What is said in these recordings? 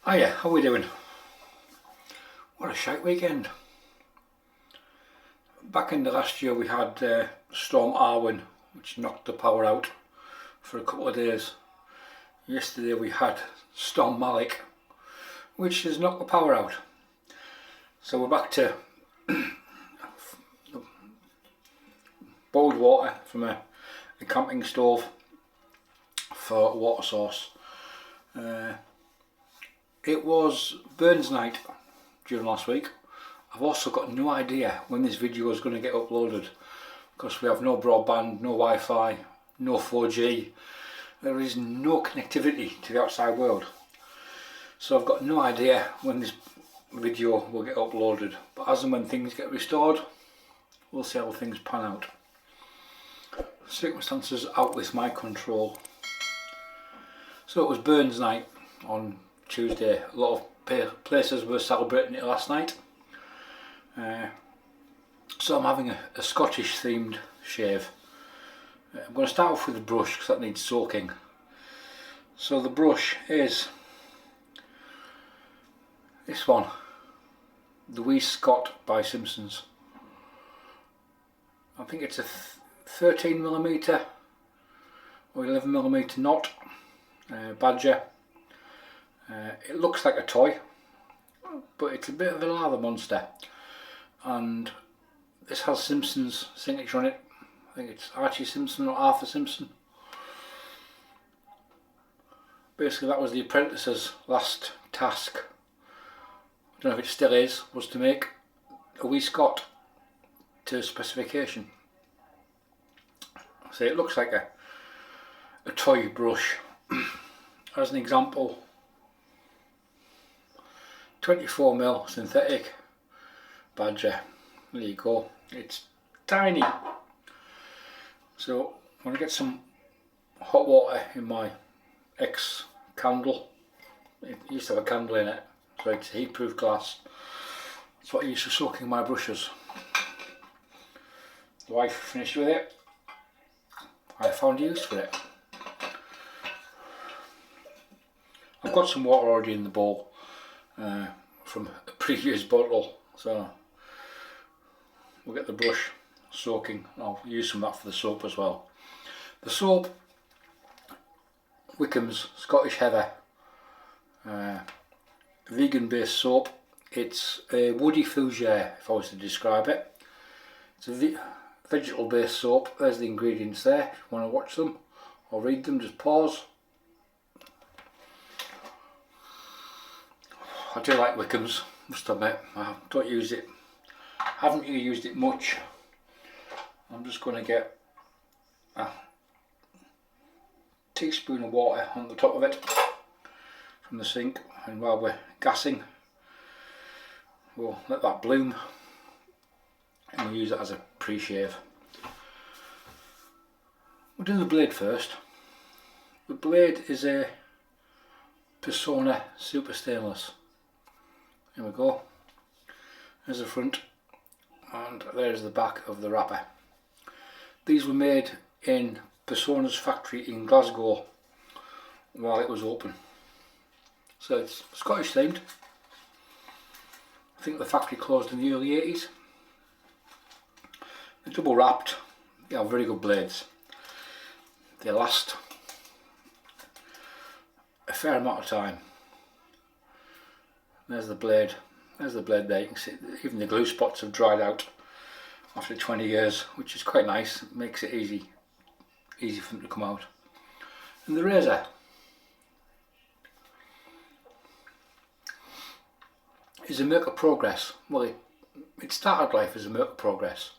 Hiya, how are we doing? What a shite weekend. Back in the last year we had Storm which knocked the power out for a couple of days. Yesterday we had Storm Malik, which has knocked the power out. So we're back to boiled water from a camping stove for a water source. It was Burns night during last week. I've also got no idea when this video is going to get uploaded because we have no broadband, no Wi-Fi, no 4G. There is no connectivity to the outside world. So I've got no idea when this video will get uploaded. But as and when things get restored, we'll see how things pan out. Circumstances out with my control. So it was Burns night on Tuesday. A lot of places were celebrating it last night. So I'm having a Scottish themed shave. I'm going to start off with the brush because that needs soaking. So the brush is this one, the Scot by Simpsons. I think it's a 13mm or 11mm knot badger. It looks like a toy, but it's a bit of a lather monster, and this has Simpsons signature on it. I think it's Archie Simpson or Arthur Simpson. Basically that was the apprentice's last task, I don't know if it still is, was to make a wee Scot to specification. So it looks like a toy brush. As an example, 24mm synthetic badger. There you go. It's tiny. So I'm going to get some hot water in my X candle. It used to have a candle in it, so it's heat-proof glass. That's what I use for soaking my brushes. The wife finished with it. I found use for it. I've got some water already in the bowl from a previous bottle, so we'll get the brush soaking. I'll use some of that for the soap as well. The soap, Wickham's Scottish Heather, vegan based soap. It's a woody fougere, if I was to describe it. It's a vegetable based soap. There's the ingredients there. If you want to watch them or read them, just pause. I do like Wickham's, must admit. I don't use it, haven't really used it much. I'm just going to get a teaspoon of water on the top of it from the sink, and while we're gassing we'll let that bloom and we'll use it as a pre-shave. We'll do the blade first. The blade is a Personna Super Stainless. Here we go. There's the front and there's the back of the wrapper. These were made in Persona's factory in Glasgow while it was open. So it's Scottish themed. I think the factory closed in the early 80s. They're double wrapped. They have very good blades. They last a fair amount of time. There's the blade. There's the blade there. You can see even the glue spots have dried out after 20 years, which is quite nice. It makes it easy for them to come out. And the razor is a Merkur Progress. Well, it started life as a Merkur Progress,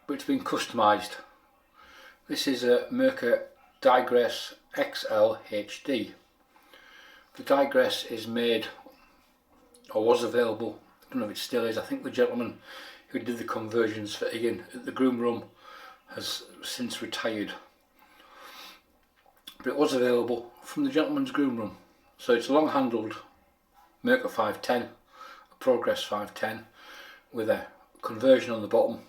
but it's been customised. This is a Merkur Digress XL HD. The Digress is made, or was available, I don't know if it still is. I think the gentleman who did the conversions for Ian at the groom room has since retired, but it was available from the gentleman's groom room. So it's a long handled Merkur 510, a Progress 510, with a conversion on the bottom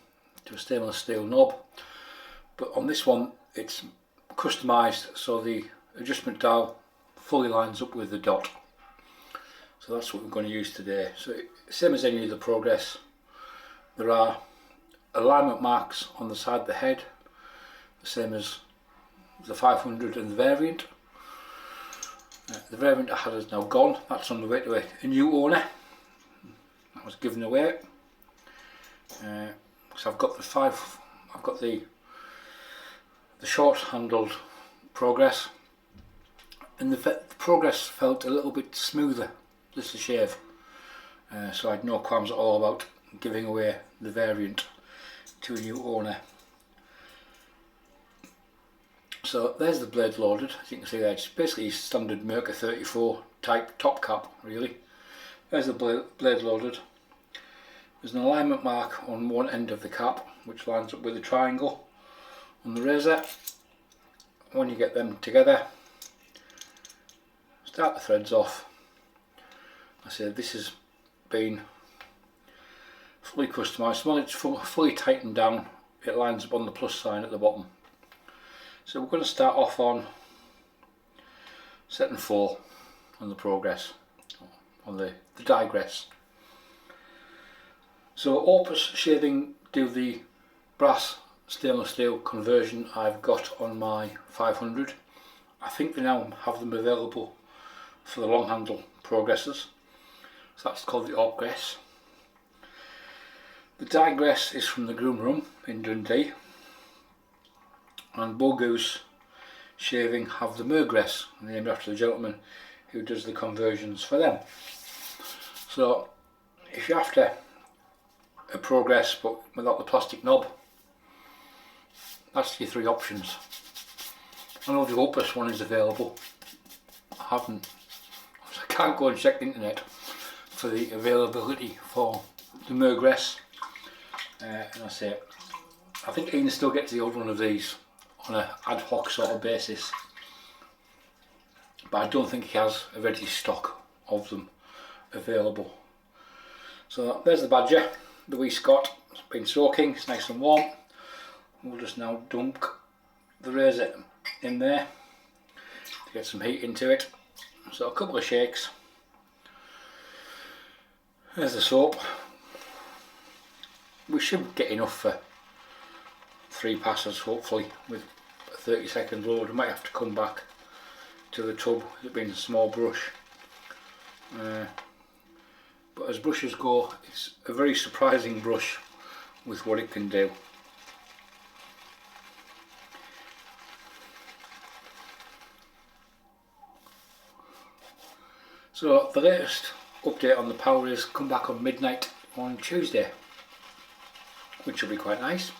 to a stainless steel knob. But on this one it's customised so the adjustment dial fully lines up with the dot. So that's what we're going to use today. So same as any of the Progress, there are alignment marks on the side of the head, the same as the 500 and the variant. The variant I had is now gone. That's on the way to a new owner. That was given away. So I've got the short-handled Progress, and the Progress felt a little bit smoother, just to shave. So I had no qualms at all about giving away the variant to a new owner. So there's the blade loaded. As you can see there, it's basically standard Merkur 34 type top cap really. There's the blade loaded. There's an alignment mark on one end of the cap which lines up with the triangle on the razor. When you get them together, start the threads off. I said this has been fully customised. When it's fully tightened down, it lines up on the plus sign at the bottom. So we're going to start off on setting 4 on the Progress, on the Digress. So Opus Shaving do the brass stainless steel conversion I've got on my 500. I think they now have them available for the long handle Progresses. So that's called the Progress. The Digress is from the Groom Room in Dundee, and Bogoose Shaving have the Mergress, named after the gentleman who does the conversions for them. So if you're after a Progress but without the plastic knob, that's your 3 options. I know the Opus one is available. I can't go and check the internet for the availability for the Mergress. And I think you can still get the old one of these on an ad hoc sort of basis, but I don't think he has a ready stock of them available. So there's the Badger, the wee Scot. It's been soaking, it's nice and warm. We'll just now dunk the razor in there to get some heat into it. So a couple of shakes. There's the soap. We should get enough for 3 passes hopefully with a 30-second load. I might have to come back to the tub, it being a small brush. But as brushes go, it's a very surprising brush with what it can do. So the latest update on the power is come back on midnight on Tuesday, which will be quite nice.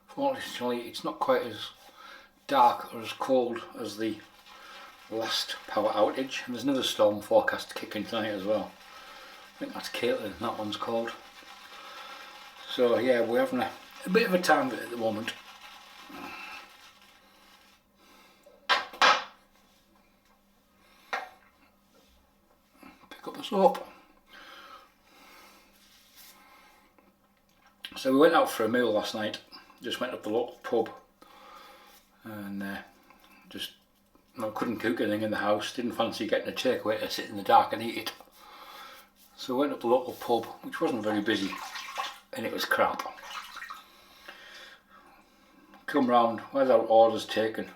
Fortunately it's not quite as dark or as cold as the last power outage, and there's another storm forecast to kick in tonight as well. I think that's Caitlin, that one's called. So yeah, we're having a bit of a time of it at the moment. Pick up the soap. So we went out for a meal last night, just went up the local pub, and I couldn't cook anything in the house, didn't fancy getting a takeaway to sit in the dark and eat it. So we went up the local pub, which wasn't very busy, and it was crap. Come round, we had our orders taken.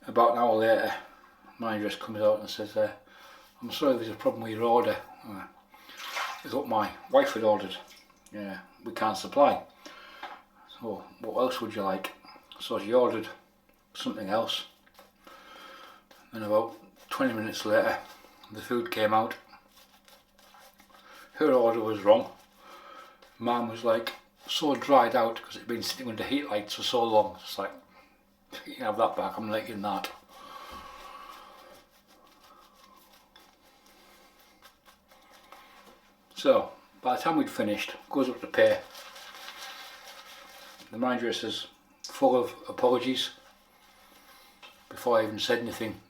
About an hour later, my address comes out and says, I'm sorry, there's a problem with your order. It's what my wife had ordered. Yeah, we can't supply. So what else would you like? So she ordered something else. And about 20 minutes later, the food came out. Her order was wrong. Mum was like so dried out because it'd been sitting under heat lights for so long. It's like, you can have that back, I'm liking that. So by the time we'd finished, goes up to pay. The manager is full of apologies. Before I even said anything,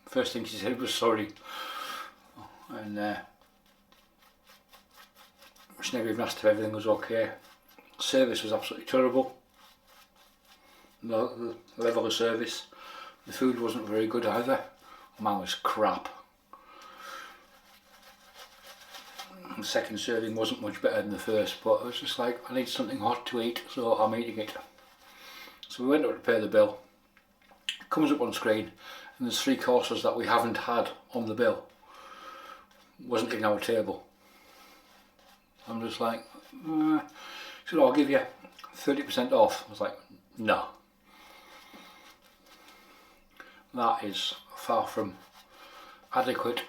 first thing she said was sorry, and she never even asked if everything was okay. Service was absolutely terrible. The level of service. The food wasn't very good either. mine was crap. The second serving wasn't much better than the first, but I was just like, I need something hot to eat, so I'm eating it. So we went up to pay the bill. It comes up on screen, and there's 3 courses that we haven't had on the bill. Wasn't in our table. I'm just like, should I give you 30% off? I was like, no. That is far from adequate.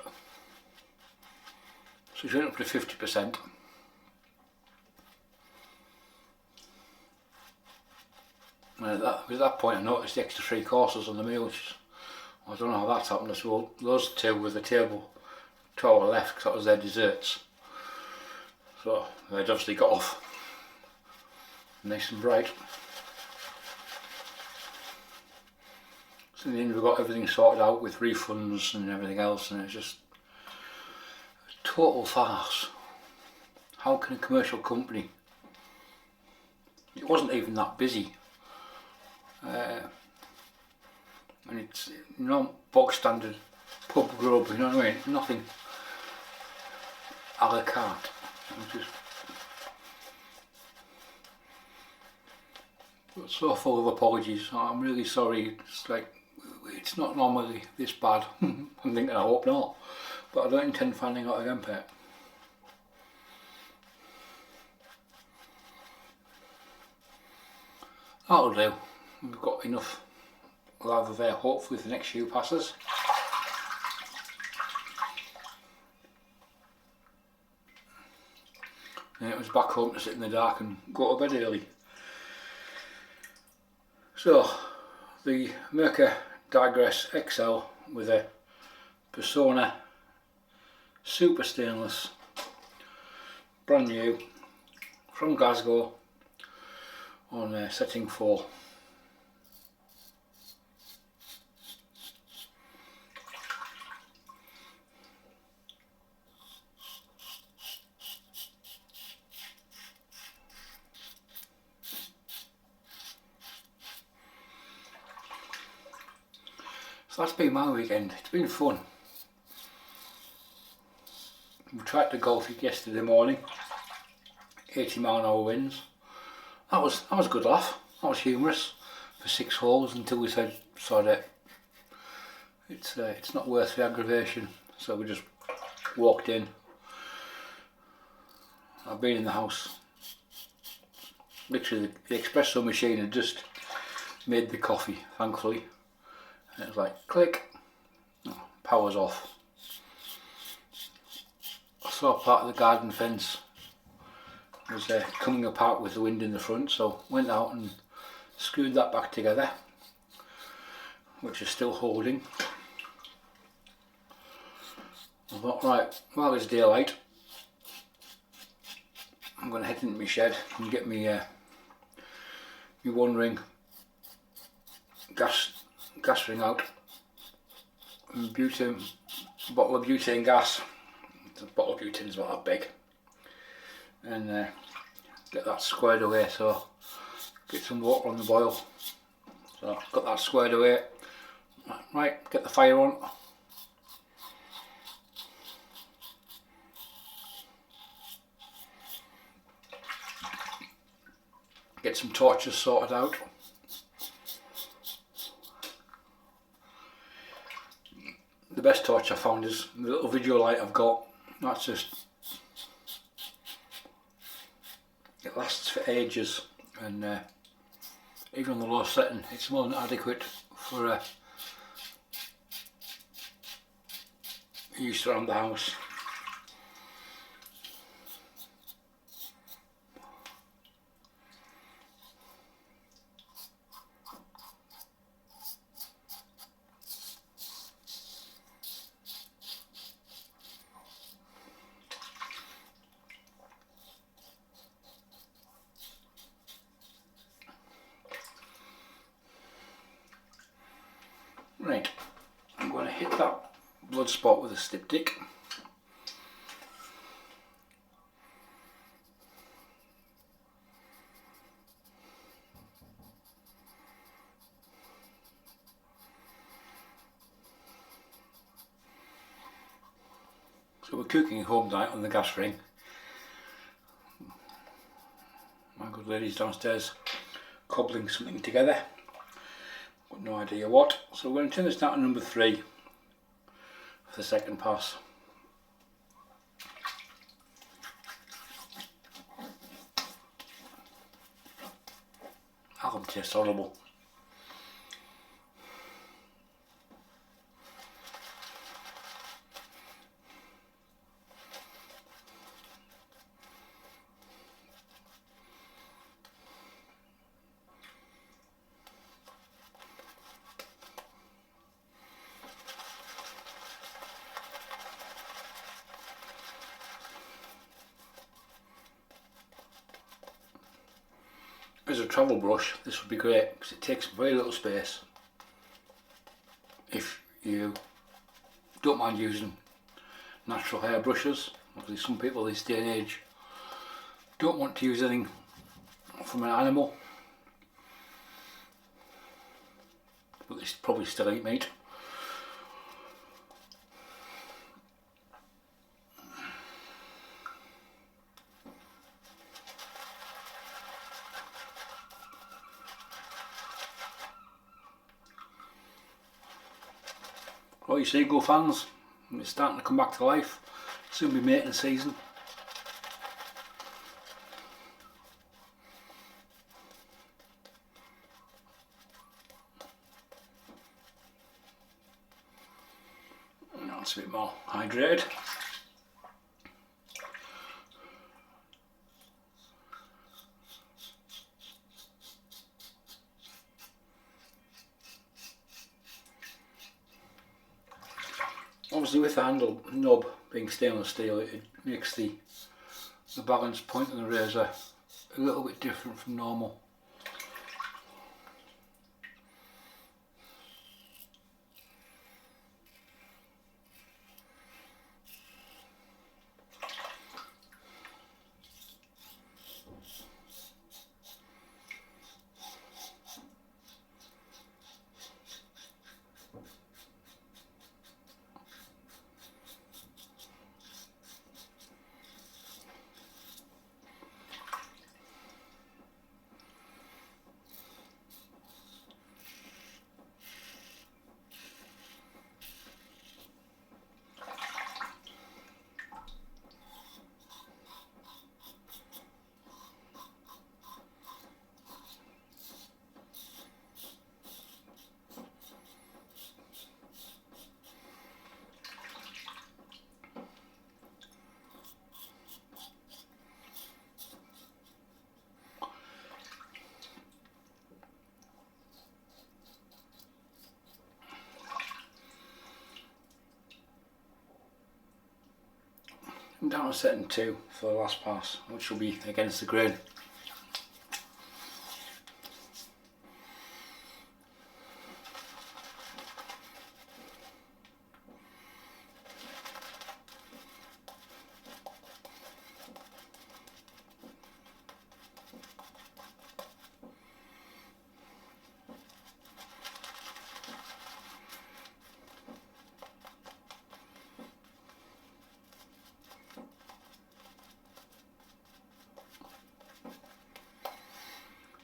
So she went up to 50%. And at that point I noticed the extra 3 courses on the meal, which I don't know how that's happened. So those 2 with the table to our left, because that was their desserts. So they'd obviously got off nice and bright. So in the end we got everything sorted out with refunds and everything else, and it's just a total farce. How can a commercial company, it wasn't even that busy, and it's box standard pub grub, you know what I mean, nothing a la carte. Just so full of apologies. I'm really sorry. It's like, it's not normally this bad. I'm thinking, I hope not, but I don't intend finding out again, Pet. That'll do. We've got enough lather there, hopefully, for the next few passes. And it was back home to sit in the dark and go to bed early. So, the Merkur Digress XL with a Personna super stainless, brand new, from Glasgow, on setting 4. So that's been my weekend. It's been fun. We tried to golf it yesterday morning. 80-mile-an-hour winds. That was a good laugh. That was humorous for 6 holes until we said, sod it. It's not worth the aggravation. So we just walked in. I've been in the house. Literally, the espresso machine had just made the coffee, thankfully. And it was like, click, oh, power's off. I saw part of the garden fence was coming apart with the wind in the front, so went out and screwed that back together, which is still holding. I thought, right, while it's daylight, I'm going to head into my shed and get me my 1-ring gas ring out, and bottle of butane gas. The bottle of butane is about that big, and get that squared away. So get some water on the boil. So got that squared away. Right, get the fire on. Get some torches sorted out. The best torch I found is the little video light I've got. That's just, it lasts for ages, and even on the low setting it's more than adequate for use around the house. Right, I'm going to hit that blood spot with a styptic. So we're cooking at home tonight on the gas ring. My good lady's downstairs cobbling something together. Got no idea what. So we're going to turn this down to number 3 for the second pass. That tastes horrible. As a travel brush, this would be great because it takes very little space. If you don't mind using natural hair brushes, obviously some people this day and age don't want to use anything from an animal, but they probably still eat meat. Well, you see, Go fans, it's starting to come back to life. Soon be mating season. That's a bit more hydrated. Obviously with the handle knob being stainless steel, it makes the balance point of the razor a little bit different from normal. I'm down to setting 2 for the last pass, which will be against the grain.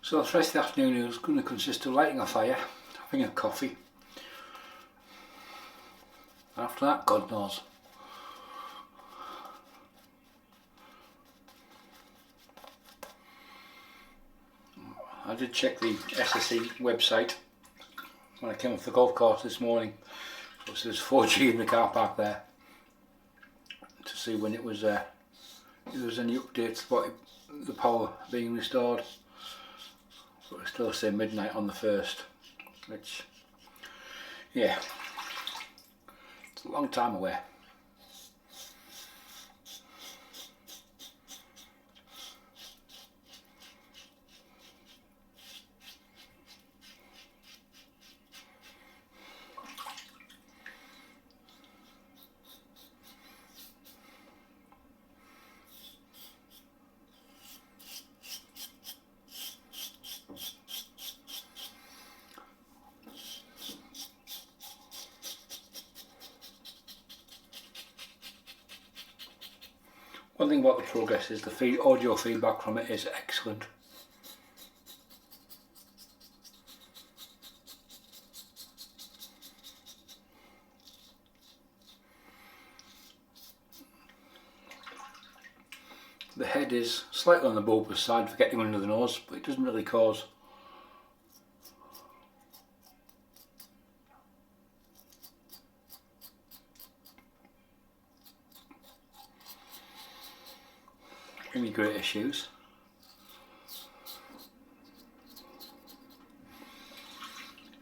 So the rest of the afternoon is going to consist of lighting a fire, having a coffee. After that, God knows. I did check the SSE website when I came off the golf course this morning. So there's 4G in the car park there to see when it was if there was any updates about the power being restored. But it's still say midnight on the 1st, which, yeah, it's a long time away. One thing about the Progress is the audio feedback from it is excellent. The head is slightly on the bulbous side for getting under the nose, but it doesn't really cause any great issues.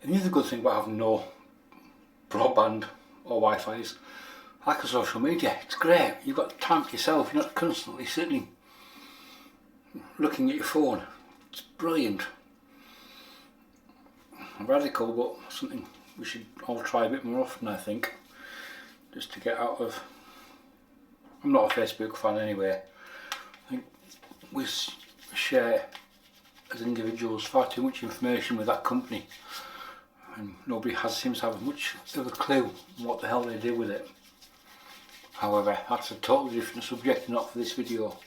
And the other good thing about having no broadband or Wi-Fi is, like a social media, it's great. You've got time for yourself, you're not constantly sitting looking at your phone. It's brilliant. Radical, but something we should all try a bit more often, I think. Just to get out of... I'm not a Facebook fan anyway. I think we share as individuals far too much information with that company, and nobody seems to have much of a clue what the hell they do with it. However, that's a totally different subject, not for this video.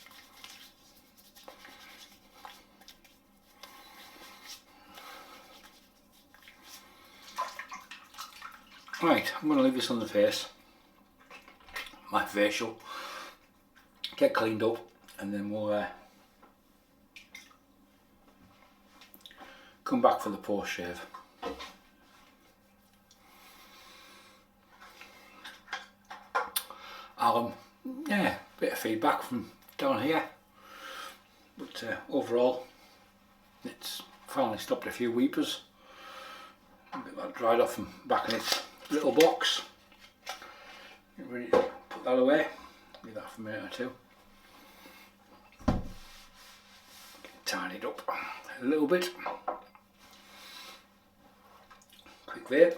Right, I'm going to leave this on the face, my facial, get cleaned up, and then we'll come back for the post shave. Yeah, bit of feedback from down here, but overall it's finally stopped a few weepers. A bit that dried off and back in its little box. Get ready to put that away, leave that for a minute or two. Tidy it up a little bit. Quick vape.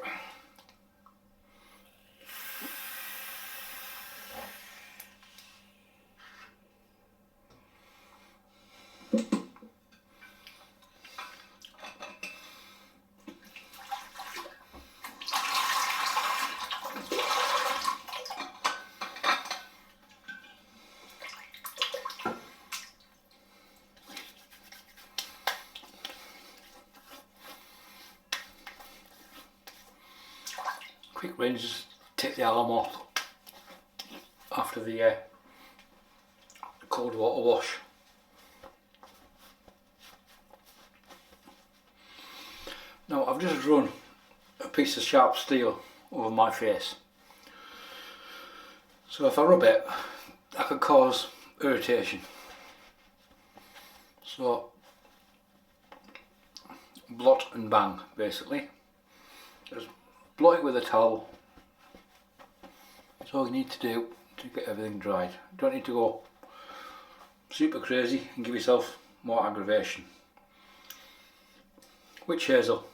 Quick rinse, just take the alarm off after the cold water wash. Now I've just run a piece of sharp steel over my face, so if I rub it, that could cause irritation. So blot and bang, basically. Just blot it with a towel. That's all you need to do to get everything dried. You don't need to go super crazy and give yourself more aggravation. Witch Hazel.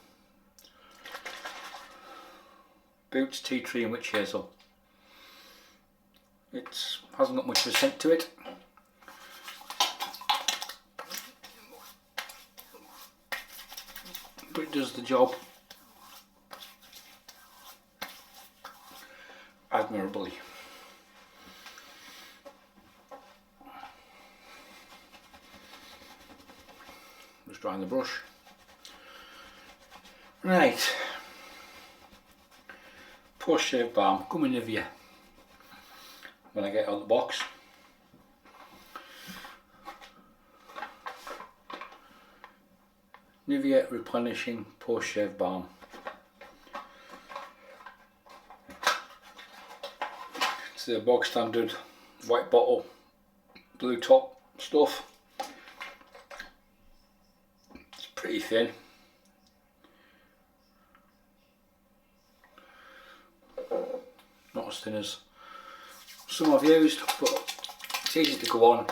Boots, tea tree and witch hazel. It hasn't got much of a scent to it. But it does the job admirably. Just drying the brush. Right. Post shave balm, come in Nivea when I get out of the box. Nivea Replenishing Post Shave Balm. It's the bog standard white bottle, blue top stuff. It's pretty thin. Not as thin as some I've used, but it's easy to go on.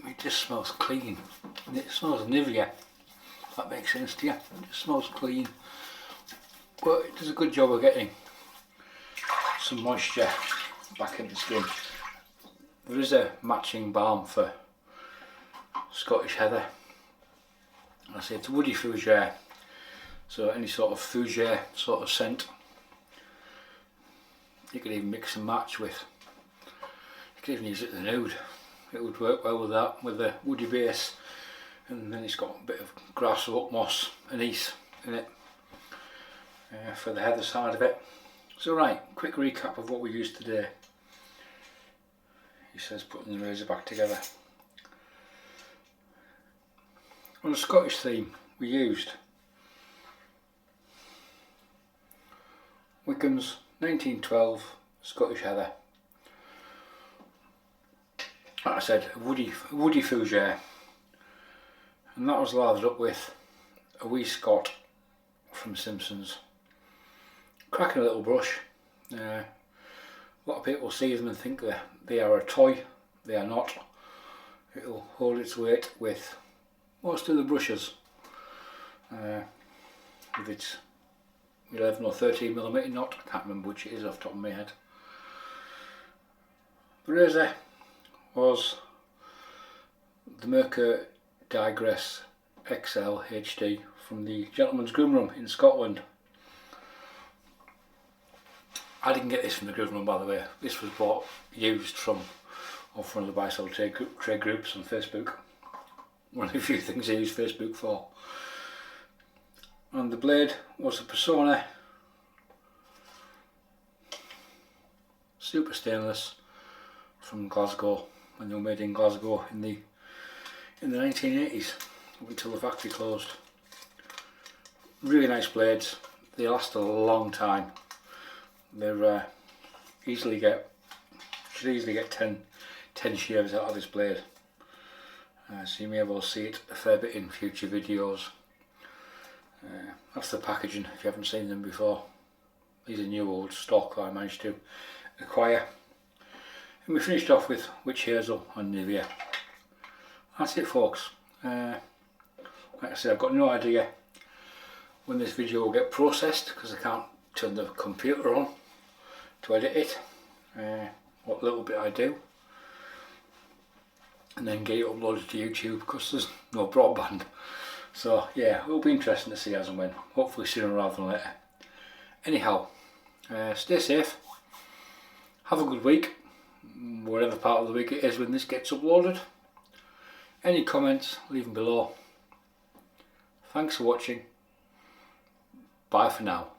It just smells clean. It smells of Nivea, if that makes sense to you. It just smells clean, but it does a good job of getting some moisture back in the skin. There is a matching balm for Scottish heather. I say it's woody fougere, so any sort of fougere sort of scent. You could even mix and match with. You could even use it in the nude. It would work well with that, with the woody base, and then it's got a bit of grass, oak moss, anise in it for the heather side of it. So right, quick recap of what we used today. He says putting the razor back together. On a Scottish theme, we used Wickham's 1912 Scottish heather. Like I said, a woody fougere, and that was lathered up with a wee Scot from Simpsons. Cracking a little brush. A lot of people see them and think that they are a toy. They are not. It'll hold its weight with most of the brushes. With its 11 or 13mm knot, I can't remember which it is off the top of my head. The razor was the Merkur Digress XL HD from the Gentleman's Groom Room in Scotland. I didn't get this from the Groom Room, by the way. This was bought used from off one of the buy sell trade groups on Facebook. One of the few things I use Facebook for. And the blade was a Personna super stainless from Glasgow, and they were made in Glasgow in the 1980s up until the factory closed. Really nice blades. They last a long time. They're should easily get 10 shaves out of this blade. So you may well see it a fair bit in future videos. That's the packaging if you haven't seen them before. These are new old stock that I managed to acquire. And we finished off with Witch Hazel and Nivea. That's it, folks. Like I said, I've got no idea when this video will get processed because I can't turn the computer on to edit it. What little bit I do, and then get it uploaded to YouTube because there's no broadband. So yeah, it'll be interesting to see as and when, hopefully sooner rather than later. Anyhow, stay safe, have a good week, whatever part of the week it is when this gets uploaded. Any comments, leave them below. Thanks for watching, bye for now.